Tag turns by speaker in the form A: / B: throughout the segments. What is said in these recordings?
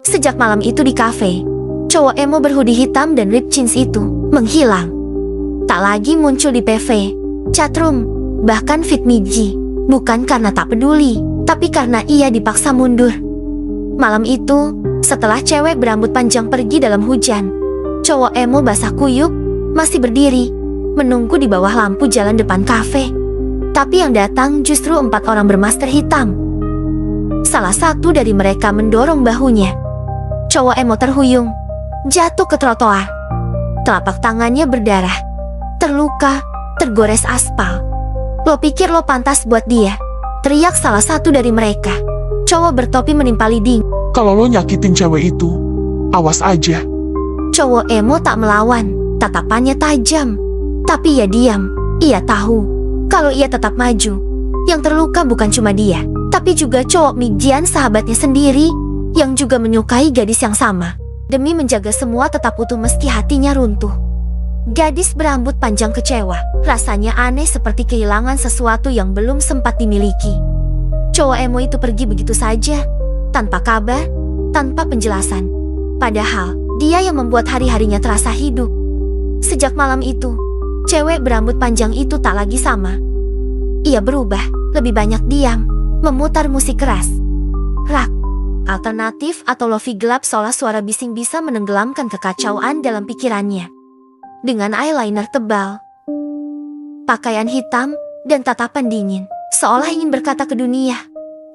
A: Sejak malam itu di kafe, cowok emo berhoodie hitam dan ripped jeans itu menghilang. Tak lagi muncul di PV, chatroom, bahkan feed Miji. Bukan karena tak peduli, tapi karena ia dipaksa mundur. Malam itu, setelah cewek berambut panjang pergi dalam hujan, cowok emo basah kuyup masih berdiri, menunggu di bawah lampu jalan depan kafe. Tapi yang datang justru 4 orang bermasker hitam. Salah satu dari mereka mendorong bahunya. Cowok emo terhuyung, jatuh ke trotoar. Telapak tangannya berdarah, terluka, tergores aspal. "Lo pikir lo pantas buat dia?" teriak salah satu dari mereka. Cowok bertopi menimpali ding.
B: Kalau lo nyakitin cewek itu, awas aja.
A: Cowok emo tak melawan, tatapannya tajam. Tapi ia diam. Ia tahu, kalau ia tetap maju, yang terluka bukan cuma dia, tapi juga cowok Mijian sahabatnya sendiri, yang juga menyukai gadis yang sama. Demi menjaga semua tetap utuh meski hatinya runtuh. Gadis berambut panjang kecewa, rasanya aneh seperti kehilangan sesuatu yang belum sempat dimiliki. Cowok emo itu pergi begitu saja, tanpa kabar, tanpa penjelasan. Padahal, dia yang membuat hari-harinya terasa hidup. Sejak malam itu, cewek berambut panjang itu tak lagi sama. Ia berubah, lebih banyak diam, memutar musik keras. Rock, alternatif atau lofi gelap seolah suara bising bisa menenggelamkan kekacauan dalam pikirannya. Dengan eyeliner tebal, pakaian hitam, dan tatapan dingin, seolah ingin berkata ke dunia,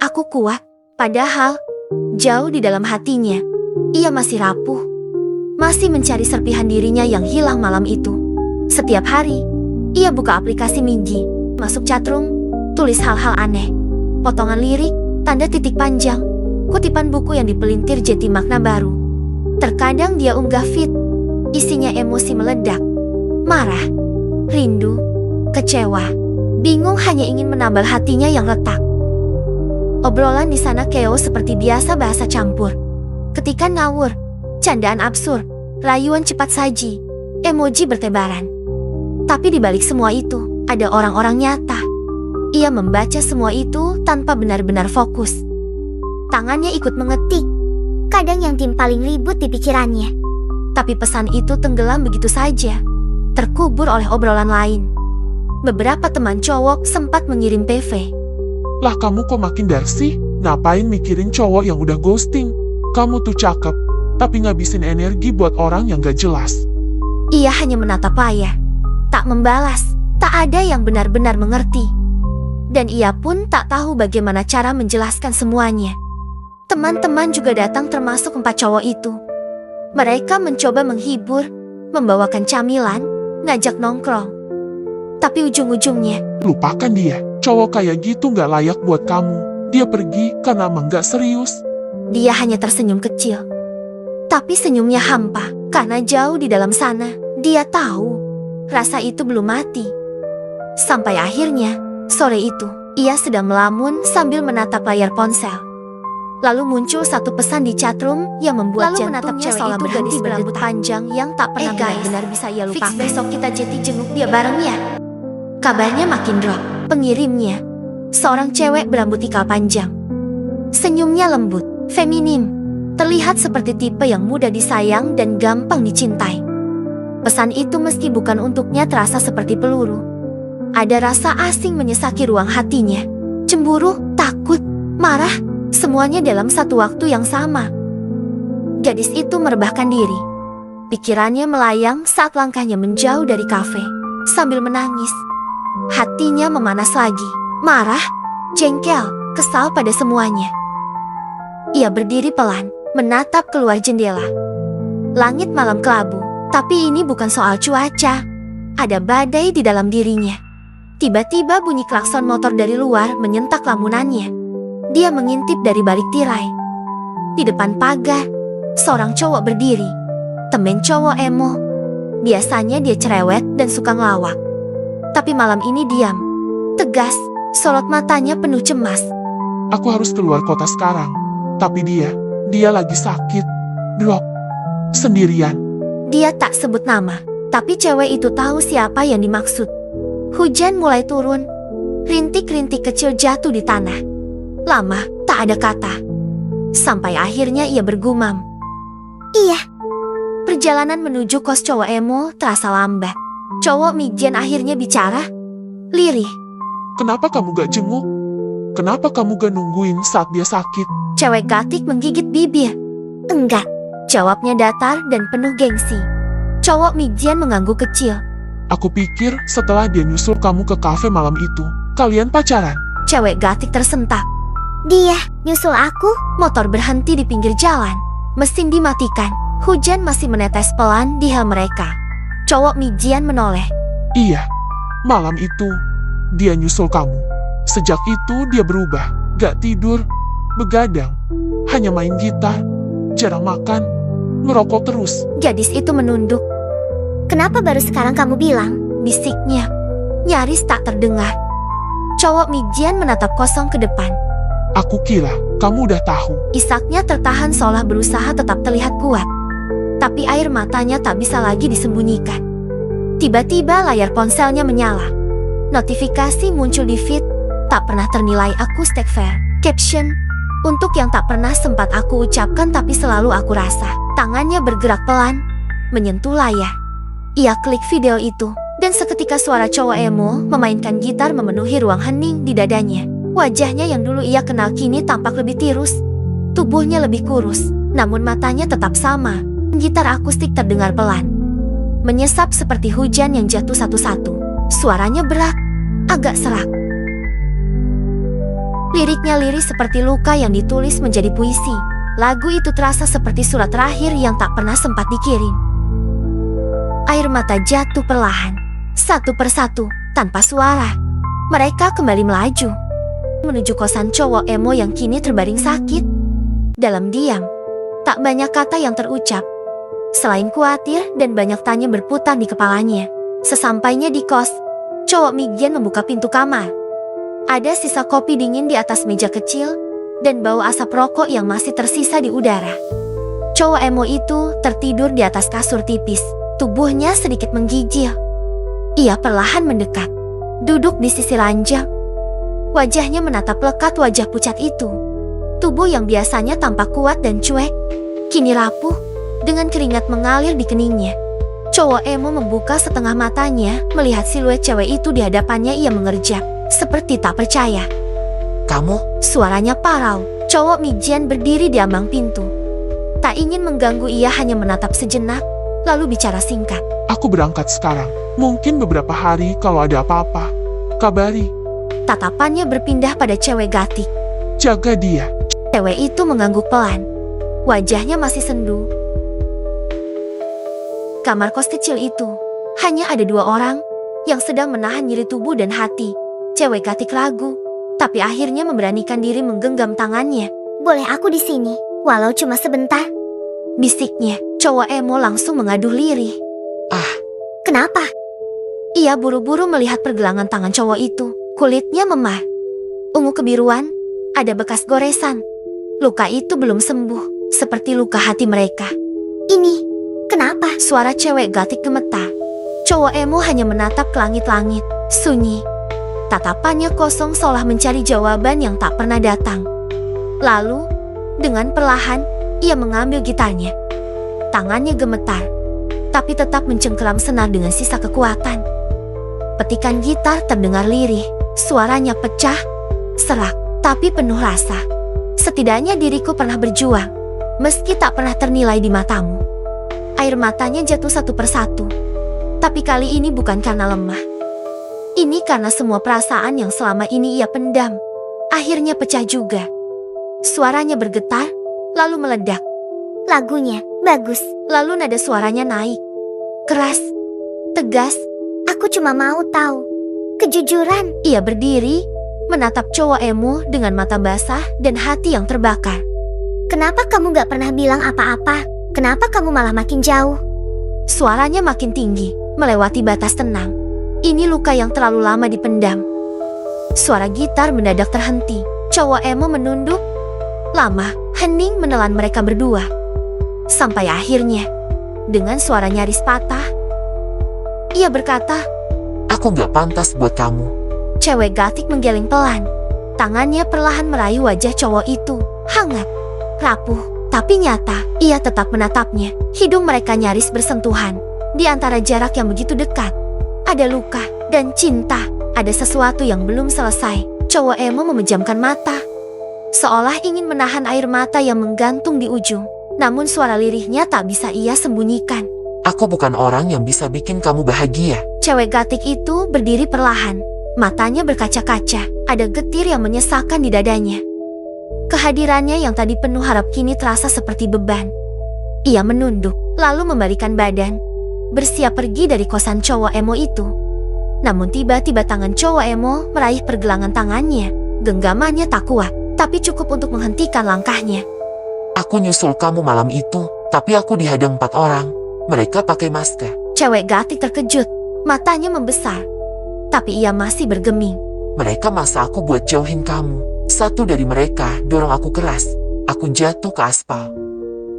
A: "Aku kuat." Padahal, jauh di dalam hatinya, ia masih rapuh, masih mencari serpihan dirinya yang hilang malam itu. Setiap hari, ia buka aplikasi Miji, masuk chatroom, tulis hal-hal aneh, potongan lirik, tanda titik panjang, kutipan buku yang dipelintir jeti makna baru. Terkadang dia unggah feed, isinya emosi meledak, marah, rindu, kecewa, bingung, hanya ingin menambal hatinya yang retak. Obrolan di sana chaos seperti biasa, bahasa campur, ketikan ngawur, candaan absurd, rayuan cepat saji, emoji bertebaran. Tapi di balik semua itu, ada orang-orang nyata. Ia membaca semua itu tanpa benar-benar fokus. Tangannya ikut mengetik, kadang yang tim paling ribut di pikirannya. Tapi pesan itu tenggelam begitu saja, terkubur oleh obrolan lain. Beberapa teman cowok sempat mengirim PV.
B: Lah kamu kok makin dark sih? Ngapain mikirin cowok yang udah ghosting? Kamu tuh cakep, tapi ngabisin energi buat orang yang gak jelas.
A: Ia hanya menatap Ayah, tak membalas, tak ada yang benar-benar mengerti. Dan ia pun tak tahu bagaimana cara menjelaskan semuanya. Teman-teman juga datang termasuk 4 cowok itu. Mereka mencoba menghibur, membawakan camilan, ngajak nongkrong. Tapi ujung-ujungnya,
B: lupakan dia. Cowok kayak gitu gak layak buat kamu. Dia pergi karena emang gak serius.
A: Dia hanya tersenyum kecil. Tapi senyumnya hampa, karena jauh di dalam sana, dia tahu rasa itu belum mati. Sampai akhirnya, sore itu, ia sedang melamun sambil menatap layar ponsel. Lalu muncul satu pesan di chatroom yang membuat jantungnya seolah berhenti berambut panjang yang tak pernah benar-benar bisa ia lupakan. Fix besok kita jadi jenguk dia bareng ya. Kabarnya makin drop. Pengirimnya, seorang cewek berambut ikal panjang. Senyumnya lembut, feminim, terlihat seperti tipe yang mudah disayang dan gampang dicintai. Pesan itu meski bukan untuknya terasa seperti peluru. Ada rasa asing menyesaki ruang hatinya. Cemburu, takut, marah, semuanya dalam satu waktu yang sama. Gadis itu merebahkan diri. Pikirannya melayang saat langkahnya menjauh dari kafe, sambil menangis. Hatinya memanas lagi, marah, jengkel, kesal pada semuanya. Ia berdiri pelan, menatap keluar jendela. Langit malam kelabu, tapi ini bukan soal cuaca. Ada badai di dalam dirinya. Tiba-tiba bunyi klakson motor dari luar menyentak lamunannya. Dia mengintip dari balik tirai. Di depan pagar, seorang cowok berdiri. Temen cowok emo. Biasanya dia cerewet dan suka ngelawak. Tapi malam ini diam, tegas, sorot matanya penuh cemas.
B: Aku harus keluar kota sekarang. Tapi dia lagi sakit. Drop. Sendirian.
A: Dia tak sebut nama, tapi cewek itu tahu siapa yang dimaksud. Hujan mulai turun. Rintik-rintik kecil jatuh di tanah. Lama, tak ada kata. Sampai akhirnya ia bergumam.
C: Iya.
A: Perjalanan menuju kos cowok emo terasa lambat. Cowok Migjian akhirnya bicara. Lirih.
B: Kenapa kamu gak jenguk? Kenapa kamu gak nungguin saat dia sakit?
A: Cewek Gatik menggigit bibir.
C: Enggak.
A: Jawabnya datar dan penuh gengsi. Cowok Migjian mengangguk kecil.
B: Aku pikir setelah dia nyusul kamu ke kafe malam itu, kalian pacaran.
A: Cewek Gatik tersentak.
C: Dia nyusul aku.
A: Motor berhenti di pinggir jalan. Mesin dimatikan. Hujan masih menetes pelan di helm mereka. Cowok Migjian menoleh.
B: Iya, malam itu dia nyusul kamu. Sejak itu dia berubah, gak tidur, begadang, hanya main gitar, jarang makan, ngerokok terus.
A: Gadis itu menunduk.
C: Kenapa baru sekarang kamu bilang?
A: Bisiknya nyaris tak terdengar. Cowok Migjian menatap kosong ke depan.
B: Aku kira kamu udah tahu.
A: Isaknya tertahan seolah berusaha tetap terlihat kuat. Tapi air matanya tak bisa lagi disembunyikan. Tiba-tiba layar ponselnya menyala. Notifikasi muncul di feed. Tak pernah ternilai aku stake fair. Caption. Untuk yang tak pernah sempat aku ucapkan tapi selalu aku rasa. Tangannya bergerak pelan. Menyentuh layar. Ia klik video itu. Dan seketika suara cowok emo memainkan gitar memenuhi ruang hening di dadanya. Wajahnya yang dulu ia kenal kini tampak lebih tirus. Tubuhnya lebih kurus. Namun matanya tetap sama. Gitar akustik terdengar pelan. Menyesap seperti hujan yang jatuh satu-satu. Suaranya berat, agak serak. Liriknya lirih seperti luka yang ditulis menjadi puisi. Lagu itu terasa seperti surat terakhir yang tak pernah sempat dikirim. Air mata jatuh perlahan. Satu persatu, tanpa suara. Mereka kembali melaju. Menuju kosan cowok emo yang kini terbaring sakit. Dalam diam, tak banyak kata yang terucap. Selain khawatir dan banyak tanya berputar di kepalanya. Sesampainya di kos, cowok Migjian membuka pintu kamar. Ada sisa kopi dingin di atas meja kecil, dan bau asap rokok yang masih tersisa di udara. Cowok emo itu tertidur di atas kasur tipis, tubuhnya sedikit menggigil. Ia perlahan mendekat, duduk di sisi ranjang. Wajahnya menatap lekat wajah pucat itu. Tubuh yang biasanya tampak kuat dan cuek, kini rapuh, dengan keringat mengalir di keningnya. Cowok emo membuka setengah matanya, melihat siluet cewek itu di hadapannya. Ia mengerjap, seperti tak percaya.
D: Kamu?
A: Suaranya parau. Cowok Migjian berdiri di ambang pintu. Tak ingin mengganggu, ia hanya menatap sejenak, lalu bicara singkat.
B: Aku berangkat sekarang. Mungkin beberapa hari kalau ada apa-apa, kabari.
A: Tatapannya berpindah pada cewek Gatik.
B: Jaga dia.
A: Cewek itu mengangguk pelan. Wajahnya masih sendu. Kamar kos kecil itu hanya ada dua orang yang sedang menahan nyeri tubuh dan hati. Cewek Gatik ragu, tapi akhirnya memberanikan diri menggenggam tangannya.
C: Boleh aku di sini, walau cuma sebentar?
A: Bisiknya. Cowok emo langsung mengaduh lirih.
C: Kenapa?
A: Ia buru-buru melihat pergelangan tangan cowok itu. Kulitnya memar, ungu kebiruan, ada bekas goresan. Luka itu belum sembuh, seperti luka hati mereka.
C: Ini, kenapa?
A: Suara cewek Gatik gemetar. Cowok emo hanya menatap ke langit-langit, sunyi. Tatapannya kosong seolah mencari jawaban yang tak pernah datang. Lalu, dengan perlahan, ia mengambil gitarnya. Tangannya gemetar, tapi tetap mencengkeram senar dengan sisa kekuatan. Petikan gitar terdengar lirih, suaranya pecah, serak, tapi penuh rasa. Setidaknya diriku pernah berjuang, meski tak pernah ternilai di matamu. Air matanya jatuh satu persatu. Tapi kali ini bukan karena lemah. Ini karena semua perasaan yang selama ini ia pendam, akhirnya pecah juga. Suaranya bergetar, lalu meledak.
C: Lagunya bagus.
A: Lalu nada suaranya naik, keras, tegas.
C: Aku cuma mau tahu kejujuran.
A: Ia berdiri, menatap cowok emo dengan mata basah dan hati yang terbakar.
C: Kenapa kamu gak pernah bilang apa-apa? Kenapa kamu malah makin jauh?
A: Suaranya makin tinggi, melewati batas tenang. Ini luka yang terlalu lama dipendam. Suara gitar mendadak terhenti. Cowok emo menunduk. Lama, hening menelan mereka berdua. Sampai akhirnya, dengan suara nyaris patah, ia berkata,
D: Aku gak pantas buat kamu.
A: Cewek Gatik menggeleng pelan. Tangannya perlahan meraih wajah cowok itu, hangat. rapuh, tapi nyata. Ia tetap menatapnya. Hidung mereka nyaris bersentuhan. Di antara jarak yang begitu dekat, ada luka dan cinta. Ada sesuatu yang belum selesai. Cowok emo memejamkan mata, seolah ingin menahan air mata yang menggantung di ujung. Namun suara lirihnya tak bisa ia sembunyikan.
D: Aku bukan orang yang bisa bikin kamu bahagia.
A: Cewek gatik itu berdiri perlahan. Matanya berkaca-kaca. Ada getir yang menyesakan di dadanya. Kehadirannya yang tadi penuh harap kini terasa seperti beban. Ia menunduk, lalu membalikan badan, bersiap pergi dari kosan cowok emo itu. Namun tiba-tiba tangan cowok emo meraih pergelangan tangannya. Genggamannya tak kuat, tapi cukup untuk menghentikan langkahnya.
D: Aku nyusul kamu malam itu, tapi aku dihadang 4 orang. Mereka pakai masker.
A: Cewek gatik terkejut, matanya membesar. Tapi ia masih bergeming.
D: Mereka maksa aku buat jauhin kamu. Satu dari mereka dorong aku keras. Aku jatuh ke aspal.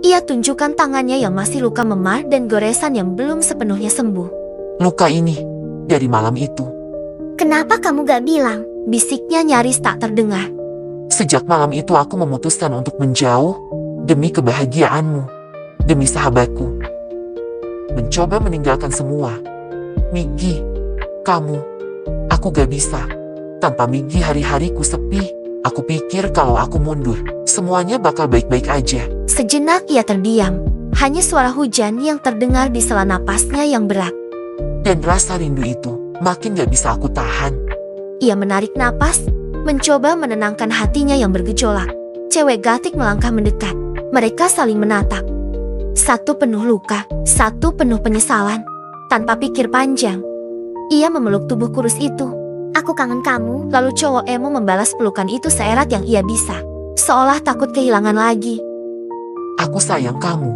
A: Ia tunjukkan tangannya yang masih luka memar dan goresan yang belum sepenuhnya sembuh.
D: Luka ini dari malam itu.
C: Kenapa kamu gak bilang?
A: Bisiknya nyaris tak terdengar.
D: Sejak malam itu aku memutuskan untuk menjauh demi kebahagiaanmu, demi sahabatku. Mencoba meninggalkan semua. Miggy, kamu, aku gak bisa. Tanpa Miggy hari-hariku sepi. Aku pikir kalau aku mundur, semuanya bakal baik-baik aja.
A: Sejenak ia terdiam. Hanya suara hujan yang terdengar di sela napasnya yang berat.
D: Dan rasa rindu itu makin gak bisa aku tahan.
A: Ia menarik napas, mencoba menenangkan hatinya yang bergejolak. Cewek gatik melangkah mendekat. Mereka saling menatap. Satu penuh luka, satu penuh penyesalan. Tanpa pikir panjang, ia memeluk tubuh kurus itu.
C: Aku kangen kamu.
A: Lalu cowok emo membalas pelukan itu seerat yang ia bisa. Seolah takut kehilangan lagi.
D: Aku sayang kamu.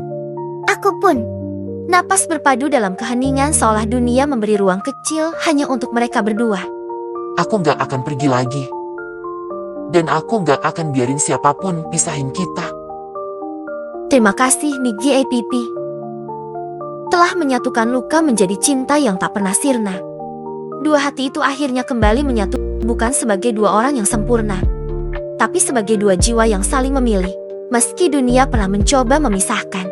C: Aku pun.
A: Napas berpadu dalam keheningan seolah dunia memberi ruang kecil hanya untuk mereka berdua.
D: Aku gak akan pergi lagi. Dan aku gak akan biarin siapapun pisahin kita.
A: Terima kasih Miggy APP. Telah menyatukan luka menjadi cinta yang tak pernah sirna. Dua hati itu akhirnya kembali menyatu, bukan sebagai dua orang yang sempurna, tapi sebagai dua jiwa yang saling memilih, meski dunia pernah mencoba memisahkan.